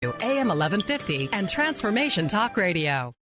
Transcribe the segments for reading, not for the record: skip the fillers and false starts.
AM 1150 and Transformation Talk Radio.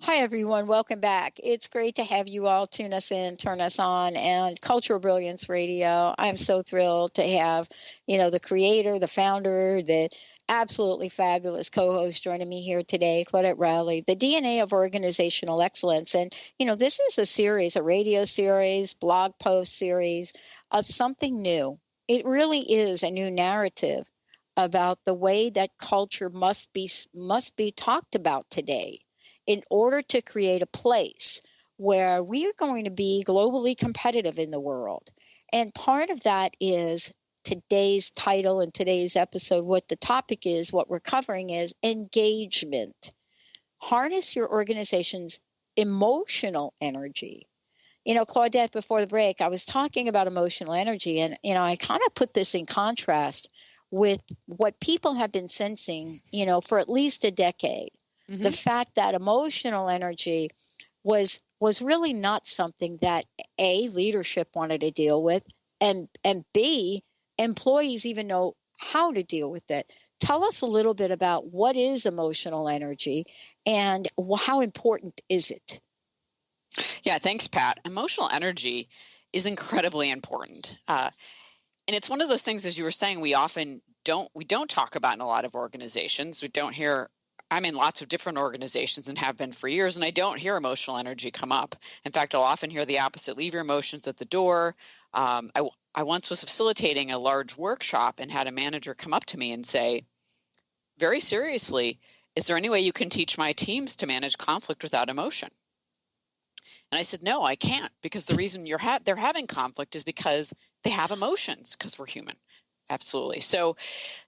Hi, everyone. Welcome back. It's great to have you all tune us in, turn us on, and Cultural Brilliance Radio. I'm so thrilled to have, the creator, the founder, the absolutely fabulous co-host joining me here today, Claudette Rowley, the DNA of Organizational Excellence. And, this is a series, a radio series, blog post series of something new. It really is a new narrative about the way that culture must be talked about today, in order to create a place where we are going to be globally competitive in the world. And part of that is today's title and today's episode. What the topic is, what we're covering is engagement. Harness your organization's emotional energy. Claudette, before the break, I was talking about emotional energy, and, I kind of put this in contrast with what people have been sensing, for at least a decade. Mm-hmm. The fact that emotional energy was really not something that A, leadership wanted to deal with, and B, employees even know how to deal with it. Tell us a little bit about what is emotional energy and how important is it? Yeah, thanks, Pat. Emotional energy is incredibly important. And it's one of those things, as you were saying, we often don't talk about in a lot of organizations. We don't hear. I'm in lots of different organizations and have been for years, and I don't hear emotional energy come up. In fact, I'll often hear the opposite: leave your emotions at the door. I once was facilitating a large workshop and had a manager come up to me and say, very seriously, is there any way you can teach my teams to manage conflict without emotion? And I said, no, I can't, because the reason they're having conflict is because they have emotions, because we're human. Absolutely. So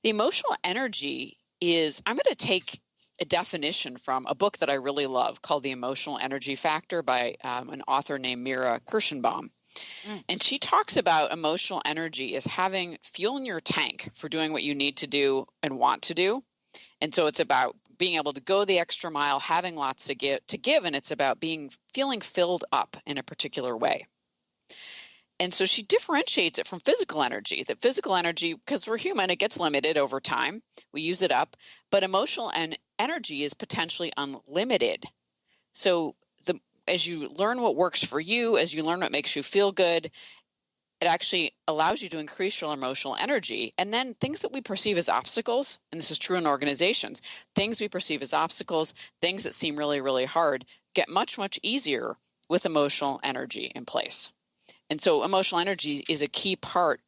the emotional energy is, I'm going to take a definition from a book that I really love called The Emotional Energy Factor by an author named Mira Kirschenbaum. And she talks about emotional energy as having fuel in your tank for doing what you need to do and want to do. And so it's about being able to go the extra mile, having lots to give, and it's about feeling filled up in a particular way. And so she differentiates it from physical energy, that physical energy, because we're human, it gets limited over time. We use it up. But emotional energy is potentially unlimited. So as you learn what works for you, as you learn what makes you feel good, it actually allows you to increase your emotional energy. And then things that we perceive as obstacles, and this is true in organizations, things we perceive as obstacles, things that seem really, really hard, get much, much easier with emotional energy in place. And so emotional energy is a key part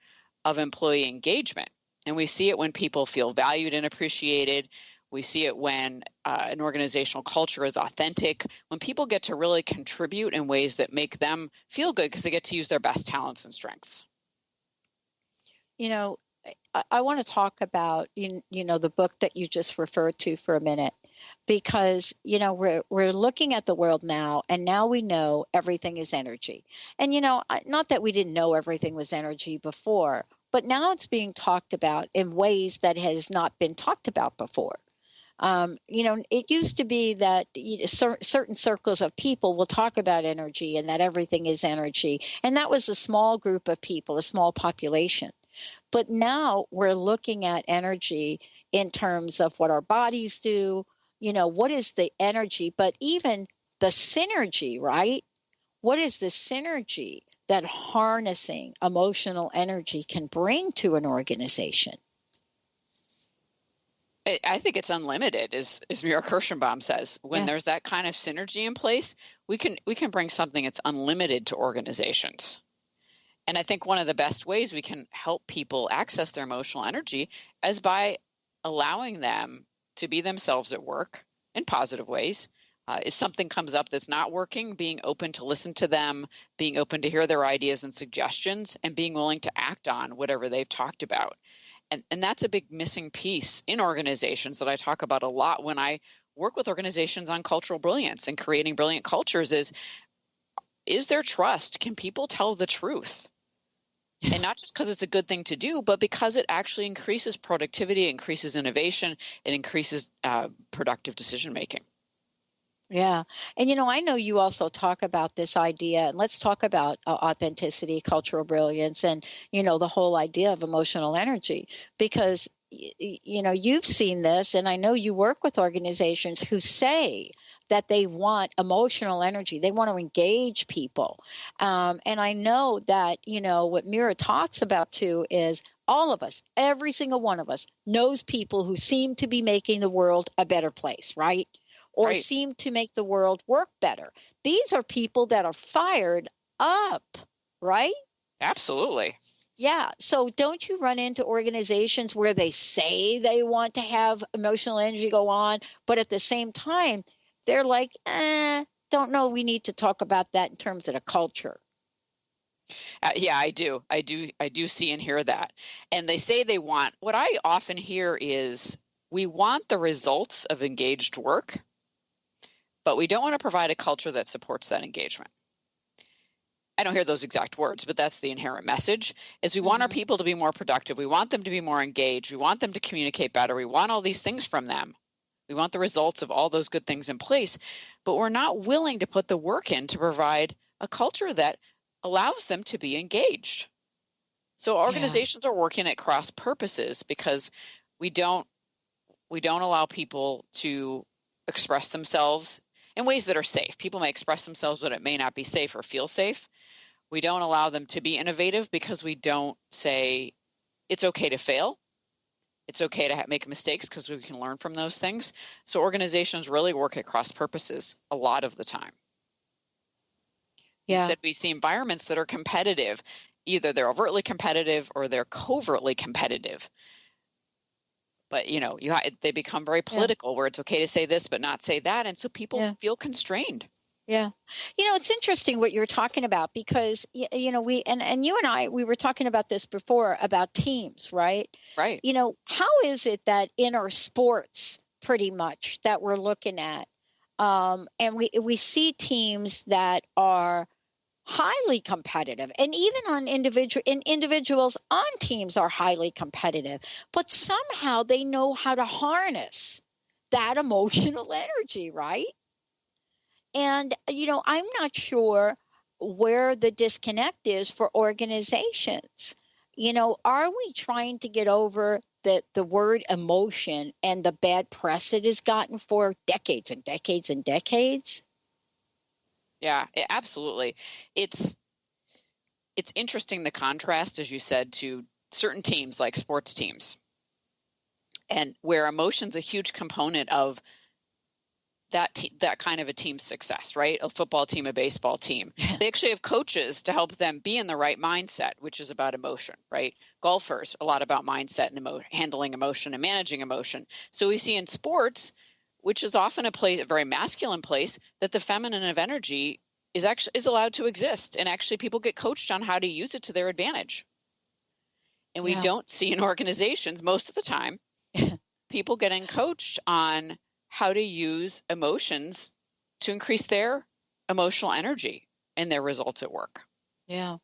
of employee engagement. And we see it when people feel valued and appreciated. We see it when an organizational culture is authentic, when people get to really contribute in ways that make them feel good because they get to use their best talents and strengths. I want to talk about, the book that you just referred to for a minute, because, we're looking at the world now, and now we know everything is energy. And, not that we didn't know everything was energy before, but now it's being talked about in ways that has not been talked about before. It used to be that certain circles of people will talk about energy and that everything is energy. And that was a small group of people, a small population. But now we're looking at energy in terms of what our bodies do, what is the energy, but even the synergy, right? What is the synergy that harnessing emotional energy can bring to an organization? I think it's unlimited, as Mira Kirschenbaum says. When there's that kind of synergy in place, we can bring something that's unlimited to organizations. And I think one of the best ways we can help people access their emotional energy is by allowing them to be themselves at work in positive ways. If something comes up that's not working, being open to listen to them, being open to hear their ideas and suggestions, and being willing to act on whatever they've talked about. And that's a big missing piece in organizations that I talk about a lot when I work with organizations on cultural brilliance and creating brilliant cultures is there trust? Can people tell the truth? And not just because it's a good thing to do, but because it actually increases productivity, increases innovation, it increases productive decision making. Yeah. And, I know you also talk about this idea, and let's talk about authenticity, cultural brilliance, and, the whole idea of emotional energy, because, you've seen this, and I know you work with organizations who say that they want emotional energy. They want to engage people. And I know that, what Mira talks about too is all of us, every single one of us knows people who seem to be making the world a better place, right? Or Right. seem to make the world work better. These are people that are fired up, right? Absolutely. Yeah. So don't you run into organizations where they say they want to have emotional energy go on, but at the same time, they're like, don't know. We need to talk about that in terms of the culture. Yeah, I do. I do see and hear that. And they say they want, what I often hear is, we want the results of engaged work, but we don't want to provide a culture that supports that engagement. I don't hear those exact words, but that's the inherent message, is we want our people to be more productive. We want them to be more engaged. We want them to communicate better. We want all these things from them. We want the results of all those good things in place, but we're not willing to put the work in to provide a culture that allows them to be engaged. So organizations are working at cross purposes because we don't allow people to express themselves in ways that are safe. People may express themselves, but it may not be safe or feel safe. We don't allow them to be innovative because we don't say it's okay to fail. It's okay to make mistakes because we can learn from those things. So organizations really work at cross purposes a lot of the time. Yeah. Instead, we see environments that are competitive. Either they're overtly competitive or they're covertly competitive. But, they become very political where it's okay to say this but not say that. And so people feel constrained. Yeah. It's interesting what you're talking about because, we, and you and I, we were talking about this before about teams, right? Right. How is it that in our sports, pretty much, that we're looking at, and we see teams that are highly competitive, and even on individuals on teams are highly competitive, but somehow they know how to harness that emotional energy, right? And, I'm not sure where the disconnect is for organizations. Are we trying to get over the word emotion and the bad press it has gotten for decades and decades and decades? Yeah, absolutely. It's interesting, the contrast, as you said, to certain teams like sports teams, and where emotion's a huge component of that kind of a team's success, right? A football team, a baseball team. They actually have coaches to help them be in the right mindset, which is about emotion, right? Golfers, a lot about mindset and handling emotion and managing emotion. So we see in sports, which is often a very masculine place, that the feminine of energy is allowed to exist. And actually people get coached on how to use it to their advantage. And we don't see in organizations most of the time, people getting coached on how to use emotions to increase their emotional energy and their results at work. Yeah.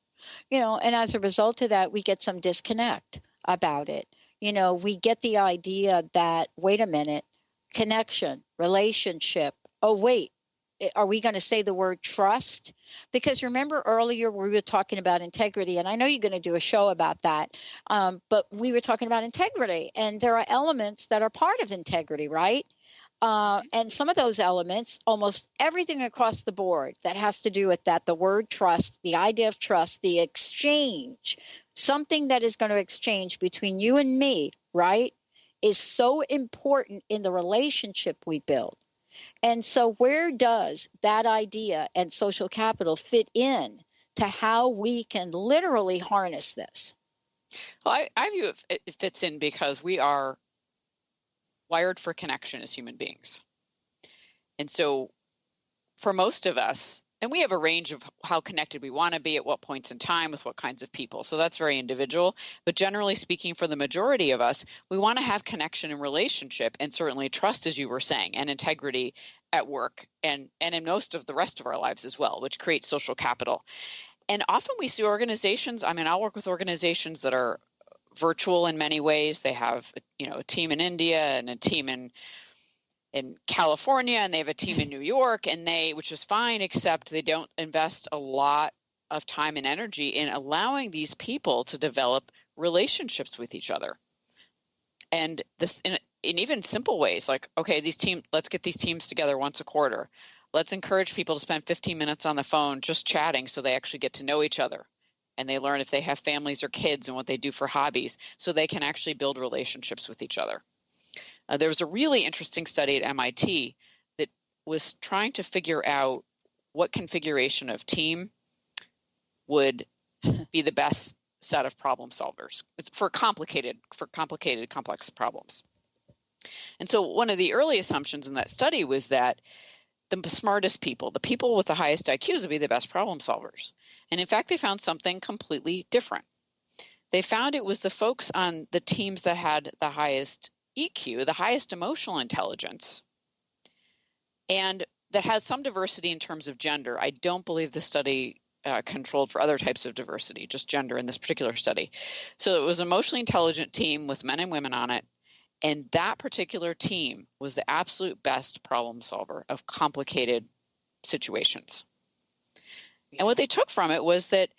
And as a result of that, we get some disconnect about it. We get the idea that, wait a minute, connection, relationship. Oh, wait, are we going to say the word trust? Because remember earlier we were talking about integrity, and I know you're going to do a show about that, but we were talking about integrity, and there are elements that are part of integrity, right? And some of those elements, almost everything across the board that has to do with that, the word trust, the idea of trust, the exchange, something that is going to exchange between you and me, right, is so important in the relationship we build. And so where does that idea and social capital fit in to how we can literally harness this? Well, I view it fits in because we are wired for connection as human beings. And so for most of us, and we have a range of how connected we want to be at what points in time with what kinds of people. So that's very individual. But generally speaking, for the majority of us, we want to have connection and relationship, and certainly trust, as you were saying, and integrity at work and in most of the rest of our lives as well, which creates social capital. And often we see organizations, I'll work with organizations that are virtual in many ways. They have, a team in India and a team in in California, and they have a team in New York, and which is fine, except they don't invest a lot of time and energy in allowing these people to develop relationships with each other. And this in even simple ways, like, okay, let's get these teams together once a quarter. Let's encourage people to spend 15 minutes on the phone just chatting so they actually get to know each other. And they learn if they have families or kids and what they do for hobbies, so they can actually build relationships with each other. There was a really interesting study at MIT that was trying to figure out what configuration of team would be the best set of problem solvers for complicated, complex problems. And so one of the early assumptions in that study was that the smartest people, the people with the highest IQs, would be the best problem solvers. And in fact, they found something completely different. They found it was the folks on the teams that had the highest EQ, the highest emotional intelligence, and that had some diversity in terms of gender. I don't believe the study controlled for other types of diversity, just gender in this particular study. So it was an emotionally intelligent team with men and women on it. And that particular team was the absolute best problem solver of complicated situations. And what they took from it was that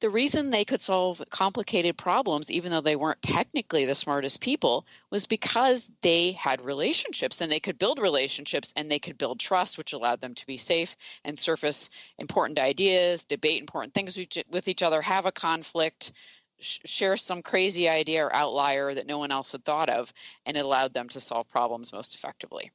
the reason they could solve complicated problems, even though they weren't technically the smartest people, was because they had relationships, and they could build relationships, and they could build trust, which allowed them to be safe and surface important ideas, debate important things with each other, have a conflict, share some crazy idea or outlier that no one else had thought of, and it allowed them to solve problems most effectively.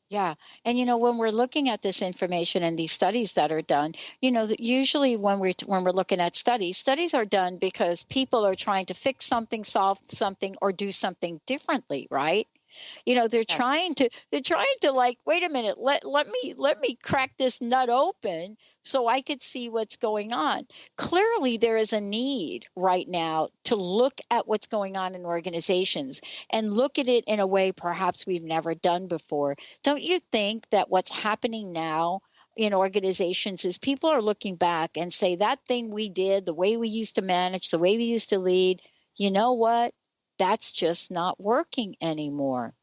Yeah. And, when we're looking at this information and these studies that are done, that usually when we're looking at studies are done because people are trying to fix something, solve something, or do something differently, right? They're Yes. trying to like, wait a minute, let me crack this nut open so I could see what's going on. Clearly, there is a need right now to look at what's going on in organizations and look at it in a way perhaps we've never done before. Don't you think that what's happening now in organizations is people are looking back and say that thing we did, the way we used to manage, the way we used to lead, you know what? That's just not working anymore.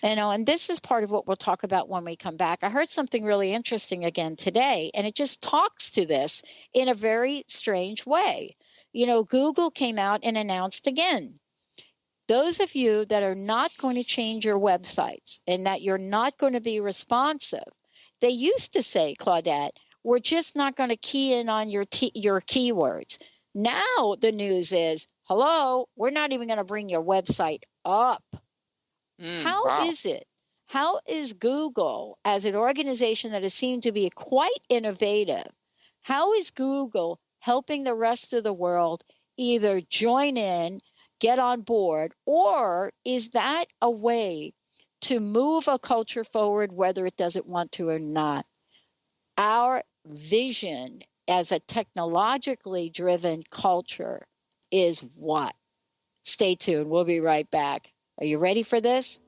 And this is part of what we'll talk about when we come back. I heard something really interesting again today, and it just talks to this in a very strange way. Google came out and announced again, those of you that are not going to change your websites and that you're not going to be responsive, they used to say, Claudette, we're just not going to key in on your keywords. Now the news is, hello, we're not even going to bring your website up. How is it? How is Google, as an organization that has seemed to be quite innovative, how is Google helping the rest of the world either join in, get on board, or is that a way to move a culture forward, whether it doesn't want to or not? Our vision as a technologically driven culture is what? Stay tuned. We'll be right back. Are you ready for this?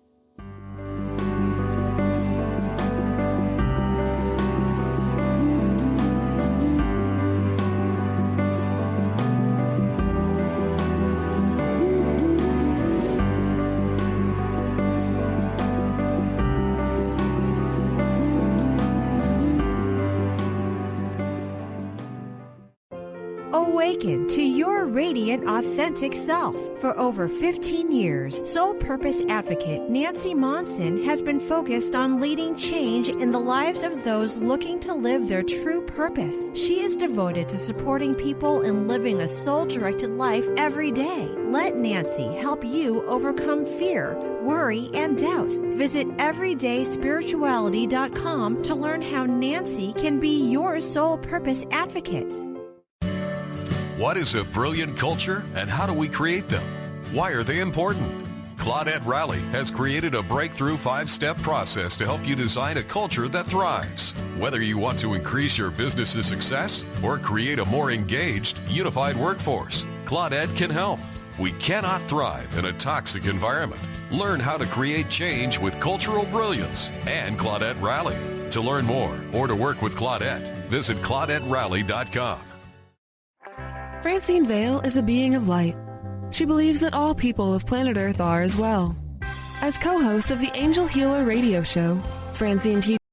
Awaken to your radiant, authentic self. For over 15 years, Soul Purpose Advocate Nancy Monson has been focused on leading change in the lives of those looking to live their true purpose. She is devoted to supporting people in living a soul-directed life every day. Let Nancy help you overcome fear, worry, and doubt. Visit everydayspirituality.com to learn how Nancy can be your soul purpose advocate. What is a brilliant culture, and how do we create them? Why are they important? Claudette Rowley has created a breakthrough 5-step process to help you design a culture that thrives. Whether you want to increase your business's success or create a more engaged, unified workforce, Claudette can help. We cannot thrive in a toxic environment. Learn how to create change with cultural brilliance and Claudette Rowley. To learn more or to work with Claudette, visit ClaudetteRowley.com. Francine Vale is a being of light. She believes that all people of planet Earth are as well. As co-host of the Angel Healer radio show, Francine teaches